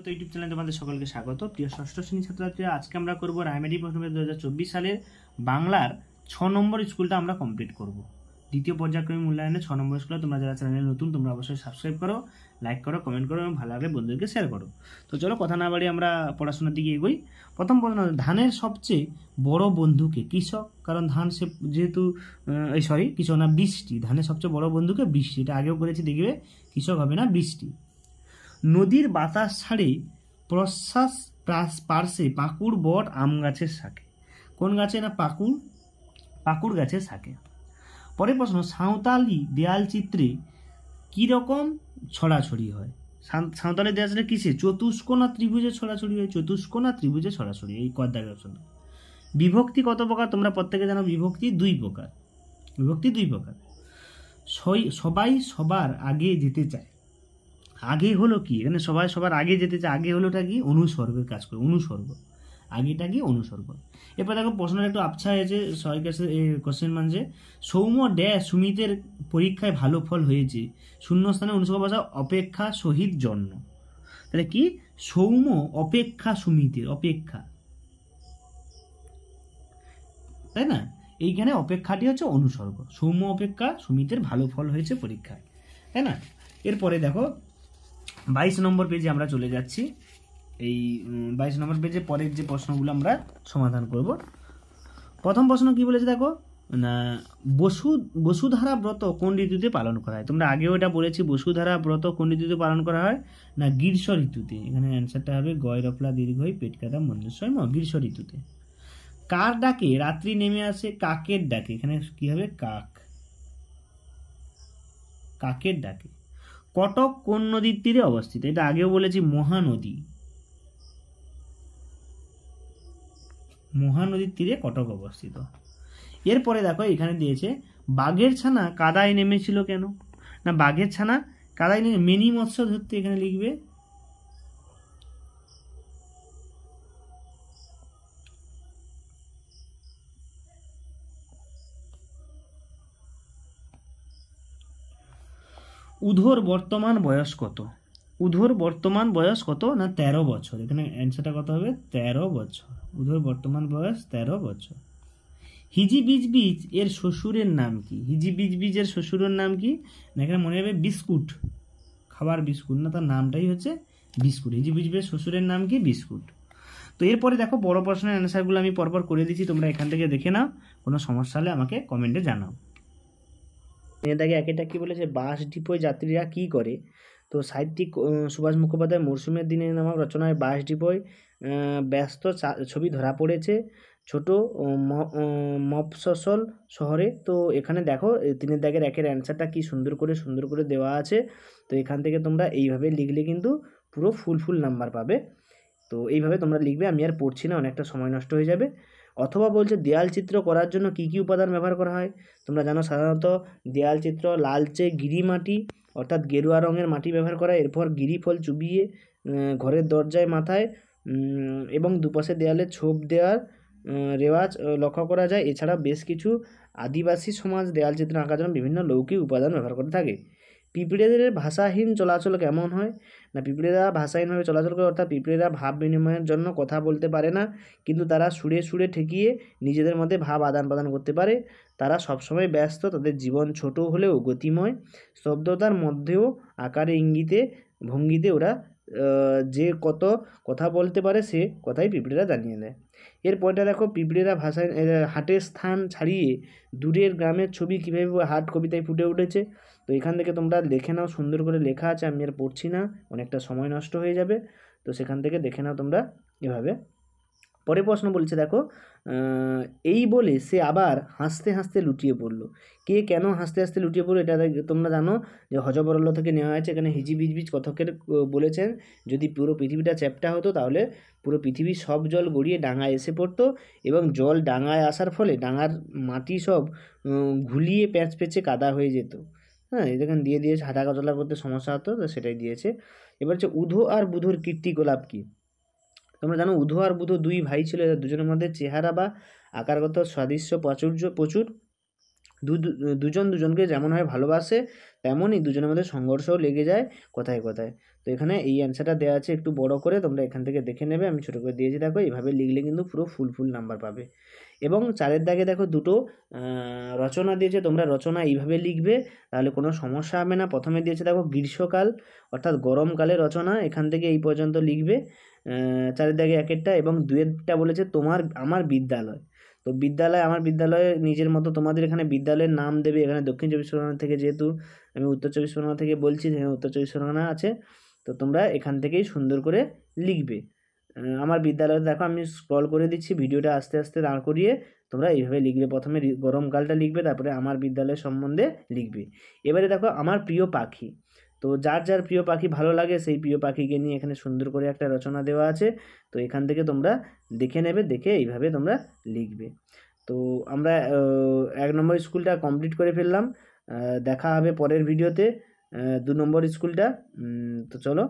ব্রত ইউটিউব চ্যানেলে তোমাদের সকলকে স্বাগত। প্রিয় ষষ্ঠ শ্রেণী ছাত্রছাত্রীরা, আজকে আমরা করব রায়মারি প্রথমে 2024 সালের বাংলার 6 নম্বর স্কুলটা আমরা কমপ্লিট করব। দ্বিতীয় পর্যায়ক্রমিক মূল্যায়নে 6 নম্বর স্কুলে তোমরা যারা চ্যানেলে নতুন তোমরা অবশ্যই সাবস্ক্রাইব করো, লাইক করো, কমেন্ট করো এবং ভালো লাগলে বন্ধুদেরকে শেয়ার করো। তো চলো কথা না বাড়িয়ে আমরা পড়াশোনার দিকে এগোই। প্রথম প্রশ্ন, ধানের সবচেয়ে বড় বন্ধুকে? কৃষক, কারণ ধান সে যেহেতু কৃষক না, বৃষ্টি। ধানের সবচেয়ে বড় বন্ধুকে বৃষ্টি, এটা আগেও করেছি, দেখবে কৃষক হবে না, বৃষ্টি। নদীর বাতাস ছাড়ে প্রশ্বাস পার্শ্বে পাকুড় বট আম গাছের শাকে। কোন গাছে? না পাকুড় গাছের শাকে। পরের প্রশ্ন, সাঁওতালি দেয়াল চিত্রে কীরকম ছড়াছড়ি হয়? সাঁওতালি দেয়াল চিত্রে কিসে? চতুষ্কোণ আর ত্রিভুজে ছড়াছড়ি হয়, চতুষ্কোণ আর ত্রিভুজে ছড়াছড়ি। এই কদ্দার অপশন। বিভক্তি কত প্রকার? তোমরা প্রত্যেকে জানো বিভক্তি 2 প্রকার। বিভক্তি 2 প্রকার। সবাই সবার আগে যেতে চায়। আগে হলো কি? এখানে সবাই সবার আগে যেতে চায়, আগে হলোটা কি? অনুসর্গের কাজ করে, অনুসর্গ। আগেটা কি? অনুসর্গ। এরপর দেখো প্রশ্নটা একটু আবছা হয়েছে, সবাই কাছে কোশ্চেন মানছে। সৌম্য সুমিতের পরীক্ষায় ভালো ফল হয়েছে, শূন্যস্থানে অনুসর্গ ভাষা অপেক্ষা সহিত জন্ম। তাহলে কি? সৌম্য অপেক্ষা সুমিতের, অপেক্ষা, তাই না? এইখানে অপেক্ষাটি হচ্ছে অনুসর্গ। সৌম্য অপেক্ষা সুমিতের ভালো ফল হয়েছে পরীক্ষায়, তাই না? এরপরে দেখো 22 নম্বর পেজে আমরা চলে যাচ্ছি। এই 22 নম্বর পেজে পরের যে প্রশ্নগুলো আমরা সমাধান করব। প্রথম প্রশ্ন কি বলেছে দেখো না, বসুধারা ব্রত কোন ঋতুতে পালন করা হয়? তোমরা আগেও এটা বলেছি, বসুধারা ব্রত কোন ঋতুতে পালন করা হয়? না, গ্রীষ্ম ঋতুতে। এখানে অ্যান্সারটা হবে গয় রফলা দীর্ঘই পেট কাটা মন্দেশ্বর, গ্রীষ্ম ঋতুতে। কার ডাকে রাত্রি নেমে আসে? কাকের ডাকে। এখানে কি হবে? কাকের ডাকে। কটক কোন নদীর তীরে অবস্থিত? এটা আগেও বলেছি, মহানদী। মহানদীর তীরে কটক অবস্থিত। এরপরে দেখো এখানে দিয়েছে, বাঘের ছানা কাদায় নেমেছিল কেন? না, বাঘের ছানা কাদায় নেমে মিনি মৎস্য ধরতে। এখানে লিখবে উধোর বর্তমান বয়স কত? উধোর বর্তমান বয়স কত? না 13 বছর। এখানে অ্যান্সারটা কত হবে? 13 বছর। উধোর বর্তমান বয়স 13 বছর। হিজিবিজবিজ এর শ্বশুরের নাম কি? হিজিবিজবিজ এর শ্বশুরের নাম কি? না, এখানে মনে হবে বিস্কুট, খাবার বিস্কুট না, তার নামটাই হচ্ছে বিস্কুট। হিজিবিজবিজ শ্বশুরের নাম কি? বিস্কুট। তো এরপরে দেখো বড় প্রশ্নের অ্যান্সারগুলো আমি পরপর করে দিচ্ছি, তোমরা এখান থেকে দেখে নাও, কোনো সমস্যা হলে আমাকে কমেন্টে জানাও। দেখে একটা কি বলেছে, বাস ডিপোয় যাত্রীরা কি করে? তো সাহিত্যিক সুভাষ মুখোপাধ্যায় মরশুমের দিনে নামক রচনায় বাস ডিপোয় ব্যস্ত ছবি ধরা পড়েছে ছোট মফস্বল শহরে। তো এখানে দেখো 3 দাগের 1-এর অ্যান্সারটা কি সুন্দর করে দেওয়া আছে। তো এখান থেকে তোমরা এইভাবে লিখলে কিন্তু পুরো ফুল নাম্বার পাবে। তো এইভাবে তোমরা লিখবে, আমি আর পড়ছি না, অনেকটা সময় নষ্ট হয়ে যাবে। অথবা বলছে দেয়াল চিত্র করার জন্য কি কি উপাদান ব্যবহার করা হয়? তোমরা জানো সাধারণত দেয়াল চিত্র লালচে গিরি মাটি অর্থাৎ গেরুয়া রঙের মাটি ব্যবহার করা। এরপর গিরি ফল চুবিয়ে ঘরের দরজায় মাথায় এবং দুপাশে দেয়ালে ছোপ দেওয়ার রেওয়াজ লক্ষ্য করা যায়। এছাড়া বেশ কিছু আদিবাসী সমাজ দেয়াল চিত্র আঁকার জন্য বিভিন্ন লৌকিক উপাদান ব্যবহার করে থাকে। পিঁপড়েদের ভাষাহীন চলাচল কেমন হয়? না, পিঁপড়েরা ভাষাহীনভাবে চলাচল করে, অর্থাৎ পিঁপড়েরা ভাব বিনিময়ের জন্য কথা বলতে পারে না, কিন্তু তারা সুরে ঠেকিয়ে নিজেদের মধ্যে ভাব আদান প্রদান করতে পারে। তারা সবসময় ব্যস্ত, তাদের জীবন ছোট হলেও গতিময়। স্তব্ধতার মধ্যেও আকারে ইঙ্গিতে ভঙ্গিতে ওরা যে কত কথা বলতে পারে সে কথাই পিঁপড়েরা জানিয়ে দেয়। এরপরটা দেখো, পিঁপড়েরা ভাষায় হাটের স্থান ছাড়িয়ে দূরের গ্রামের ছবি কীভাবে হাট কবিতায় ফুটে উঠেছে। তো এখান থেকে তোমরা দেখে নাও, সুন্দর করে লেখা আছে, আমি আর পড়ছি না, অনেকটা সময় নষ্ট হয়ে যাবে। তো সেখান থেকে দেখে নাও তোমরা এভাবে। পরে প্রশ্ন বলছে দেখো, এই বলে সে আবার হাসতে হাসতে লুটিয়ে পড়লো। কে কেন হাসতে হাসতে লুটিয়ে পড়লো এটা তোমরা জানো যে হযবরল থেকে নেওয়া হয়েছে। এখানে হিজিবিজবিজ কথকের বলেছেন, যদি পুরো পৃথিবীটা চ্যাপ্টা হতো তাহলে পুরো পৃথিবীর সব জল গড়িয়ে ডাঙায় এসে পড়তো এবং জল ডাঙায় আসার ফলে ডাঙার মাটি সব ঘুলিয়ে প্যাঁচে কাদা হয়ে যেত। হ্যাঁ, এখানে দিয়ে দিয়েছে হাঁটা চলা করতে সমস্যা হতো, তো সেটাই দিয়েছে। এবার হচ্ছে উধো আর বুধোর কীর্তিকলাপ কি? তোমরা জানো উধো আর বুধো 2 ভাই ছিল, দুজনের মধ্যে চেহারা বা আকারগত সাদৃশ্য প্রচুর। দুজন দুজনকে যেমনভাবে ভালোবাসে তেমনই দুজনের মধ্যে সংঘর্ষও লেগে যায় কোথায় কোথায়। তো এখানে এই অ্যান্সারটা দেওয়া আছে একটু বড় করে, তোমরা এখান থেকে দেখে নেবে, আমি ছোটো করে দিয়েছি দেখো। এইভাবে লিখলে কিন্তু পুরো ফুল নাম্বার পাবে। এবং 4-এর দাগে দেখো দুটো রচনা দিয়েছে, তোমরা রচনা এইভাবে লিখবে, তাহলে কোনো সমস্যা হবে না। প্রথমে দিয়েছে দেখো গ্রীষ্মকাল অর্থাৎ গরমকালে রচনা, এখান থেকে এই পর্যন্ত লিখবে 4-এর দাগে 1-এরটা। এবং 2-এরটা বলেছে আমার বিদ্যালয়। তো বিদ্যালয় আমার বিদ্যালয়ে নিজের মতো তোমাদের এখানে বিদ্যালয়ের নাম দেবে। এখানে দক্ষিণ চব্বিশ পরগনা থেকে, যেহেতু আমি উত্তর চব্বিশ পরগনা থেকে বলছি, সেখানে উত্তর চব্বিশ পরগনা আছে, তো তোমরা এখান থেকেই সুন্দর করে লিখবে। আমার বিদ্যালয়ে দেখো আমি স্ক্রল করে দিচ্ছি ভিডিওটা আস্তে আস্তে দাঁড় করিয়ে, তোমরা এইভাবে লিখবে। প্রথমে গরমকালটা লিখবে, তারপরে আমার বিদ্যালয় সম্বন্ধে লিখবে। এবারে দেখো আমার প্রিয় পাখি, তো যার যার প্রিয় পাখি ভালো লাগে সেই প্রিয় পাখিকে নিয়ে এখানে সুন্দর করে একটা রচনা দেওয়া আছে। তো এখান থেকে তোমরা দেখে নেবে, দেখে এইভাবে তোমরা লিখবে। তো আমরা 1 নম্বর স্কুলটা কমপ্লিট করে ফেললাম। দেখা হবে পরের ভিডিওতে 2 নম্বর স্কুলটা। তো চলো।